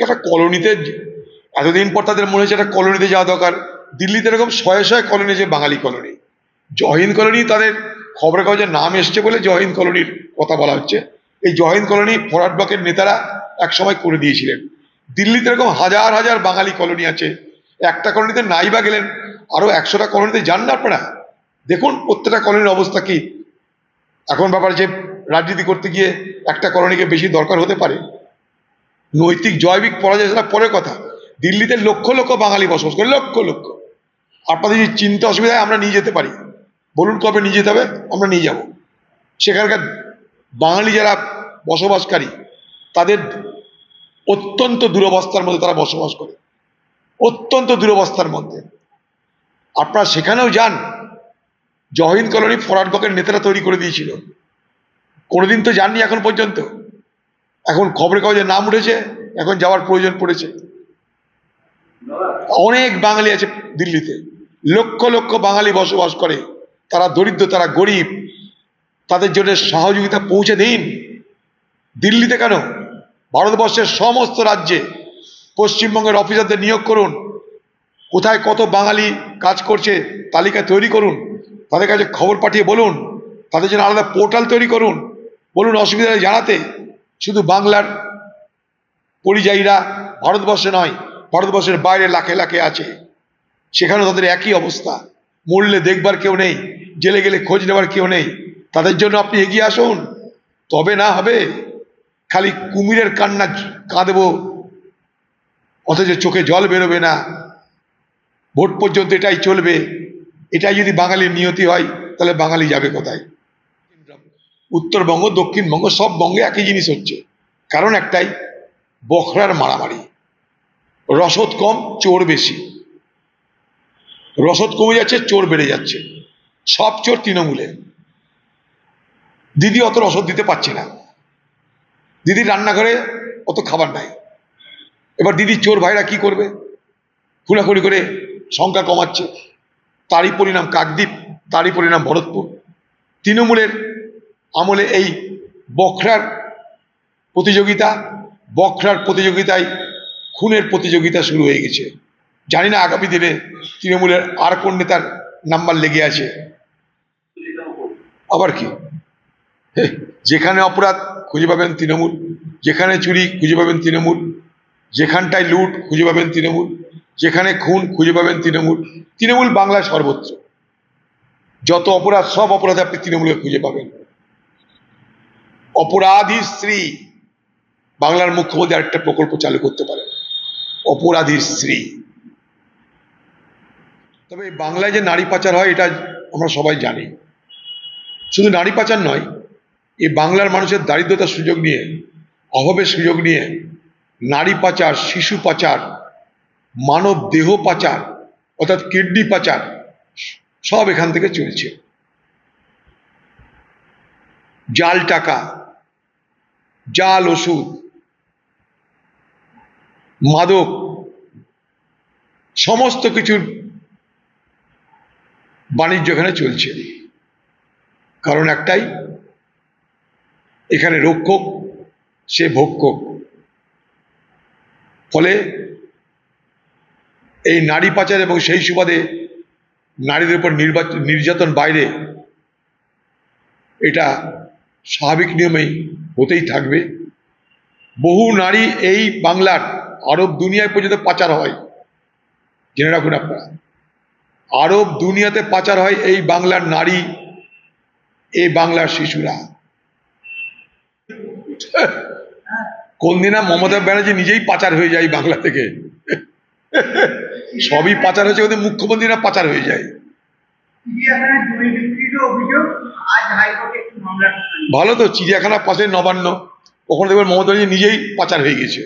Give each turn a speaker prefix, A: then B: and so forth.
A: একটা কলোনিতে এতদিন পর তাদের মনে হয়েছে একটা কলোনিতে যাওয়া দরকার। দিল্লিতে এরকম শয়ে শয়ে কলোনি আছে, বাঙালি কলোনি। জহিন্দ কলোনি তাদের খবরের কাগজের নাম এসছে বলে জহিন্দ কলোনির কথা বলা হচ্ছে। এই জহিন্দ কলোনি ফরওয়ার্ড ব্লকের নেতারা একসময় করে দিয়েছিলেন। দিল্লিতে এরকম হাজার হাজার বাঙালি কলোনি আছে। একটা কলোনিতে নাই বা গেলেন, আরো 100টা কলোনিতে যান না আপনারা, দেখুন প্রত্যেকটা কলোনির অবস্থা কি। এখন ব্যাপার যে রাজনীতি করতে গিয়ে একটা কলোনিকে বেশি দরকার হতে পারে, নৈতিক জৈবিক পরাজয় সেটা পরের কথা। দিল্লিতে লক্ষ লক্ষ বাঙালি বসবাস করে, লক্ষ লক্ষ। আপনাদের যদি চিন্তা অসুবিধায় আমরা নিয়ে যেতে পারি, বলুন কবে নিয়ে যেতে হবে, আমরা নিয়ে যাব। সেখানকার বাঙালি যারা বসবাসকারী তাদের অত্যন্ত দুরবস্থার মধ্যে তারা বসবাস করে, অত্যন্ত দুরবস্থার মধ্যে। আপনারা সেখানেও যান, জহিন্দ কলোনি ফরওয়ার্ড ব্লকের নেতারা তৈরি করে দিয়েছিল। কোনোদিন তো যাননি এখন পর্যন্ত, এখন খবরের কাগজে নাম উঠেছে, এখন যাওয়ার প্রয়োজন পড়েছে। অনেক বাঙালি আছে দিল্লিতে, লক্ষ লক্ষ বাঙালি বসবাস করে। তারা দরিদ্র, তারা গরিব, তাদের জন্য সহযোগিতা পৌঁছে দিন। দিল্লিতে কেন, ভারতবর্ষের সমস্ত রাজ্যে পশ্চিমবঙ্গের অফিসারদের নিয়োগ করুন। কোথায় কত বাঙালি কাজ করছে তালিকা তৈরি করুন, তাদের কাছে খবর পাঠিয়ে বলুন, তাদের জন্য আলাদা পোর্টাল তৈরি করুন, বলুন অসুবিধা জানাতে। শুধু বাংলার পরিযায়ীরা ভারতবর্ষে নয়, ভারতবর্ষের বাইরে লাখে লাখে আছে, সেখানেও তাদের একই অবস্থা। মরলে দেখবার কেউ নেই, জেলে গেলে খোঁজ নেবার কেউ নেই। তাদের জন্য আপনি এগিয়ে আসুন, তবে না হবে। খালি কুমিরের কান্না কাঁদবো, অথচ চোখে জল বেরোবে না। ভোট পর্যন্ত এটাই চলবে। এটাই যদি বাঙালির নিয়তি হয়, তাহলে বাঙালি যাবে কোথায়? উত্তরবঙ্গ, দক্ষিণবঙ্গ, সব বঙ্গে একই জিনিস হচ্ছে। কারণ একটাই, বখরার মারামারি। রসদ কম, চোর বেশি। রসদ কমে যাচ্ছে, চোর বেড়ে যাচ্ছে। সব চোর তৃণমূলে। দিদি অত রসদ দিতে পারছে না, দিদির রান্নাঘরে অত খাবার নাই। এবার দিদির চোর ভাইরা কি করবে? খুনাখুনি করে সংখ্যা কমাচ্ছে। তারই পরিণাম কাকদ্বীপ, তারই পরিণাম ভরতপুর। তৃণমূলের আমলে এই বখরার প্রতিযোগিতায় খুনের প্রতিযোগিতা শুরু হয়ে গেছে। জানি না আগামী দিনে তৃণমূলের আর কোন নেতার নাম্বার লেগে আছে। আবার কি, যেখানে অপরাধ খুঁজে পাবেন তৃণমূল, যেখানে চুরি খুঁজে পাবেন তৃণমূল, যেখানটায় লুট খুঁজে পাবেন তৃণমূল, যেখানে খুন খুঁজে পাবেন তৃণমূল। তৃণমূল বাংলায় সর্বত্র। যত অপরাধ, সব অপরাধে আপনি তৃণমূলে খুঁজে পাবেন। অপরাধী স্ত্রী, বাংলার মুখ্যমন্ত্রী আরেকটা প্রকল্প চালু করতে পারেন, অপরাধীর স্ত্রী। তবে বাংলায় যে নারী পাচার হয় এটা আমরা সবাই জানি। শুধু নারী পাচার নয়, এই বাংলার মানুষের দারিদ্রতার সুযোগ নিয়ে, অভাবের সুযোগ নিয়ে নারী পাচার, শিশু পাচার, মানব দেহ পাচার অর্থাৎ কিডনি পাচার, সব এখান থেকে চলছে। জাল টাকা, জাল ওষুধ, মাদক, সমস্ত কিছুর বাণিজ্য এখানে চলছে। কারণ একটাই, এখানে রক্ষক, সে ভক্ষক। ফলে এই নারী পাচার এবং সেই সুবাদে নারীদের উপর নির্যাতন বাইরে, এটা স্বাভাবিক নিয়মেই হতেই থাকবে। বহু নারী এই বাংলার, আরব দুনিয়ায় পর্যন্ত পাচার হয়, জেনে রাখুন আপনারা। আরব দুনিয়াতে পাচার হয় এই বাংলার নারী, এই বাংলার শিশুরা। কোন দিনা মমতা ব্যানার্জি নিজেই পাচার হয়ে যায় বাংলা থেকে। সবই পাচার হয়েছে, ওদের মুখ্যমন্ত্রীরা পাচার হয়ে যায়। ভালো তো, চিড়িয়াখানার পাশে নবান্ন, ওখানে দেখবেন মমতা ব্যানার্জি নিজেই পাচার হয়ে গেছে।